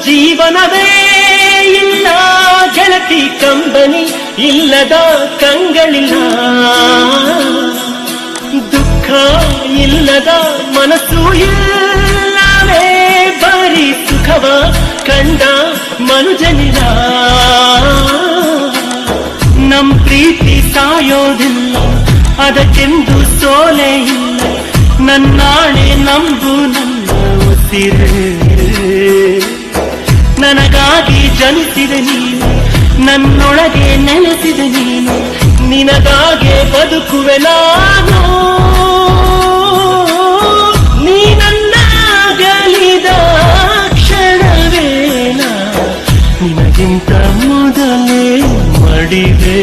ಜೀವನವೇ ಇಲ್ಲ ಗೆಳತಿ ಕಂಬನಿ ಇಲ್ಲದ ಕಂಗಳಿಲ್ಲ ದುಃಖ ಇಲ್ಲದ ಮನಸ್ಸು ಇಲ್ಲವೇ ಬರೀ ಸುಖವ ಕಂಡ ಮನುಜನಿಲ್ಲ ನಮ್ ಪ್ರೀತಿ ಸಾಯೋದಿಲ್ಲ ಅದಕ್ಕೆಂದು ಸೋಲೆ ಇಲ್ಲ ನನ್ನಾಣೆ ನಂಬು ನನ್ನ ಉಸಿರೇ ನನಗಾಗಿ ಜನಿಸಿದೆ ನೀನು ನನ್ನೊಳಗೆ ನೆಲೆಸಿದೆ ನೀನು ನಿನಗಾಗೆ ಬದುಕುವೆ ನಾನು ನೀ ನನ್ನ ಗಲಿದ ಕ್ಷಣವೇನ ನಿನಗಿಂತ ಮೊದಲೇ ಮಡಿವೆ